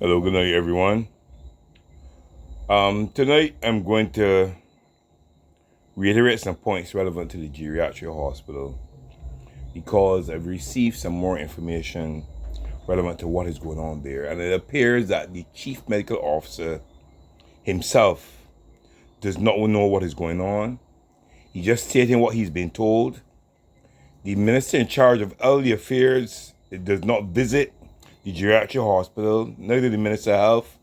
Hello, good night, everyone. Tonight I'm going to reiterate some points relevant to the Geriatric Hospital because I've received some more information relevant to what is going on there, and it appears that the Chief Medical Officer himself does not know what is going on. He's just stating what he's been told. The Minister in charge of Elderly Affairs does not visit the Geriatric Hospital, neither the Minister of Health.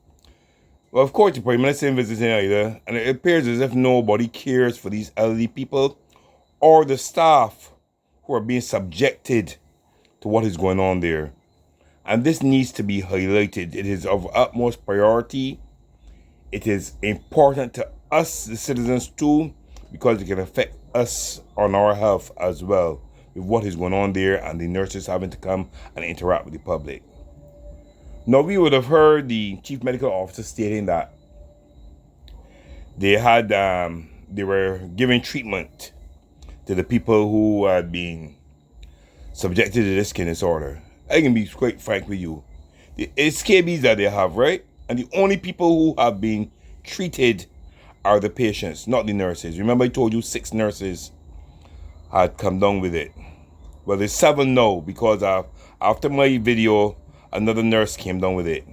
Well, of course, the Prime Minister isn't visiting either, and it appears as if nobody cares for these elderly people or the staff who are being subjected to what is going on there. And this needs to be highlighted. It is of utmost priority. It is important to us, the citizens, too, because it can affect us on our health as well with what is going on there and the nurses having to come and interact with the public. Now, we would have heard the Chief Medical Officer stating that they were giving treatment to the people who had been subjected to this skin disorder. I can be quite frank with you. It's scabies that they have, right? And the only people who have been treated are the patients, not the nurses. Remember I told you 6 nurses had come down with it. Well, there's 7 now because after my video, another nurse came down with it.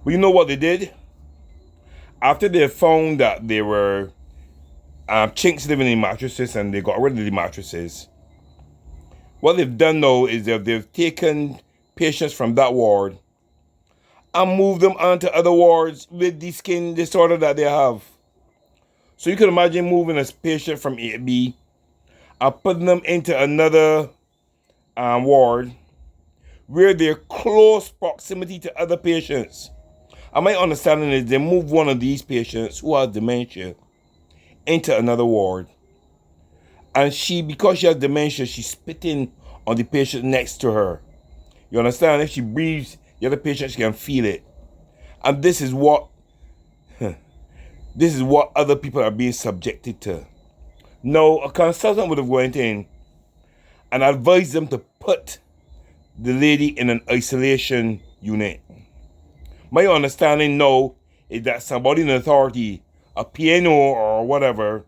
But you know what they did? After they found that there were chinks living in mattresses and they got rid of the mattresses, what they've done now is they've taken patients from that ward and moved them onto other wards with the skin disorder that they have. So you can imagine moving a patient from A to B and putting them into another ward where they're close proximity to other patients. And my understanding is they move one of these patients who has dementia into another ward. And because she has dementia, she's spitting on the patient next to her. You understand? If she breathes, the other patient, she can feel it. And this is what other people are being subjected to. Now, a consultant would have went in and advised them to put the lady in an isolation unit. My understanding now is that somebody in authority, a PNO or whatever,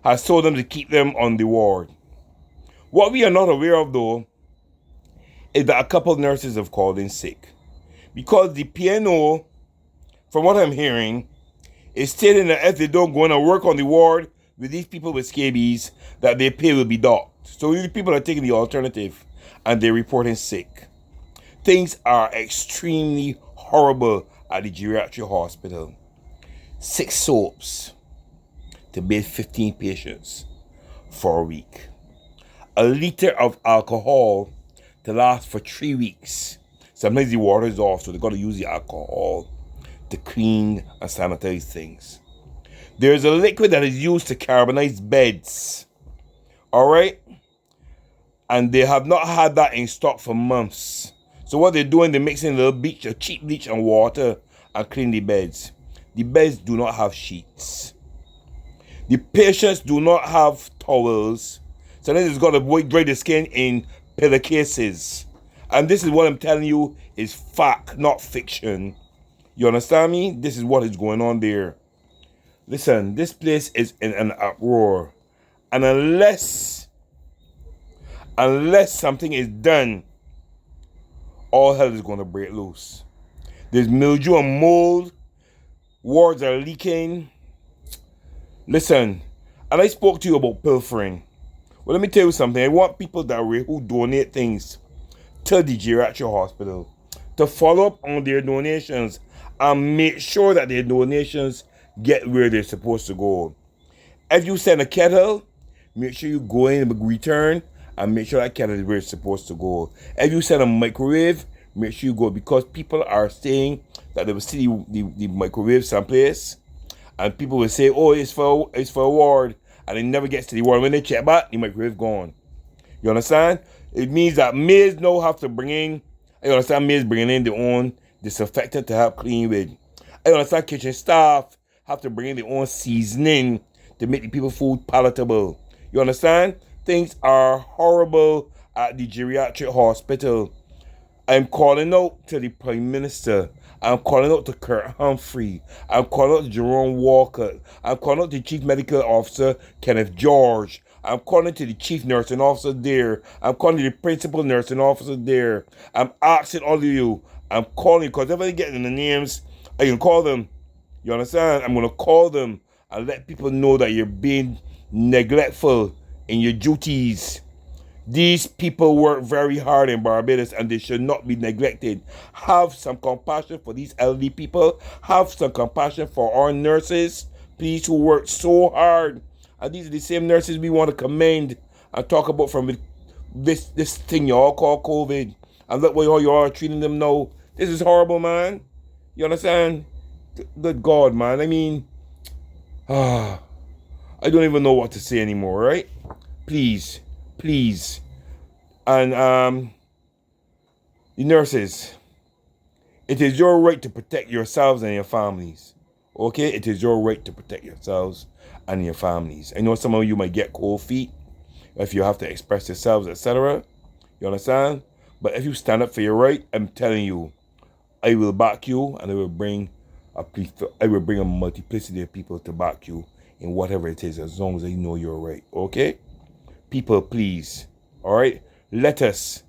has told them to keep them on the ward. What we are not aware of, though, is that a couple of nurses have called in sick. Because the PNO, from what I'm hearing, is stating that if they don't go in and work on the ward with these people with scabies, that their pay will be docked. So these people are taking the alternative and they're reporting sick. Things are extremely horrible at the Geriatric Hospital. 6 soaps to bathe 15 patients for a week. A liter of alcohol to last for 3 weeks. Sometimes the water is off, so they've got to use the alcohol to clean and sanitize things. There's a liquid that is used to carbonize beds. Alright? And they have not had that in stock for months. So what they're doing, they're mixing a little bleach, a cheap bleach and water and clean the beds. The beds do not have sheets. The patients do not have towels. So then it's got to dry the skin in pillowcases. And this is what I'm telling you is fact, not fiction. You understand me? This is what is going on there. Listen, this place is in an uproar. And unless something is done, all hell is going to break loose. There's mildew and mold. Wards are leaking. Listen, and I spoke to you about pilfering. Well, let me tell you something. I want people who donate things to the Geriatric Hospital to follow up on their donations and make sure that their donations get where they're supposed to go. If you send a kettle, make sure you go in and return and make sure that kettle is where it's supposed to go. If you send a microwave, make sure you go, because people are saying that they will see the microwave someplace and people will say, oh, it's for a ward, and it never gets to the ward. When they check back, the microwave gone. You understand? It means that maids now have to bring in, I understand maids bringing in their own disinfectant to help clean with. I understand kitchen staff have to bring in their own seasoning to make the people food palatable. You understand? Things are horrible at the Geriatric Hospital. I'm calling out to the Prime Minister. I'm calling out to Kurt Humphrey. I'm calling out to Jerome Walker. I'm calling out to Chief Medical Officer Kenneth George. I'm calling to the Chief Nursing Officer there. I'm calling to the Principal Nursing Officer there. I'm asking all of you. I'm calling because if I get in the names, I can call them. You understand? I'm going to call them and let people know that you're being neglectful in your duties. These people work very hard in Barbados and they should not be neglected. Have some compassion for these elderly people. Have some compassion for our nurses, please, who work so hard. And these are the same nurses we want to commend and talk about from this thing you all call COVID. And look how you are treating them now. This is horrible, man. You understand? Good God, man. I mean, I don't even know what to say anymore, right? Please. And the nurses, it is your right to protect yourselves and your families. Okay? It is your right to protect yourselves and your families. I know some of you might get cold feet if you have to express yourselves, etc. You understand? But if you stand up for your right, I'm telling you, I will back you, and I will bring a multiplicity of people to back you in whatever it is, as long as I know you're right. Okay? People, please. All right? Let us,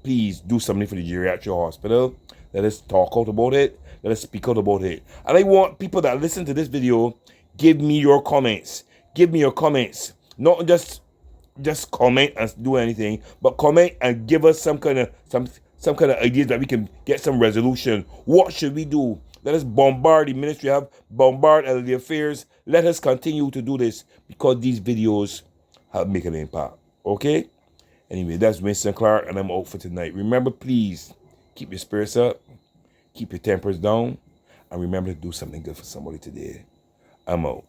please, do something for the Geriatric Hospital. Let us talk out about it. Let us speak out about it. And I want people that listen to this video, give me your comments. Give me your comments. Not just comment and do anything, but comment and give us some kind of ideas that we can get some resolution. What should we do? Let us bombard the ministry, bombard elderly affairs. Let us continue to do this because these videos have make an impact. Okay? Anyway, that's Winston Clark, and I'm out for tonight. Remember, please, keep your spirits up, keep your tempers down, and remember to do something good for somebody today. I'm out.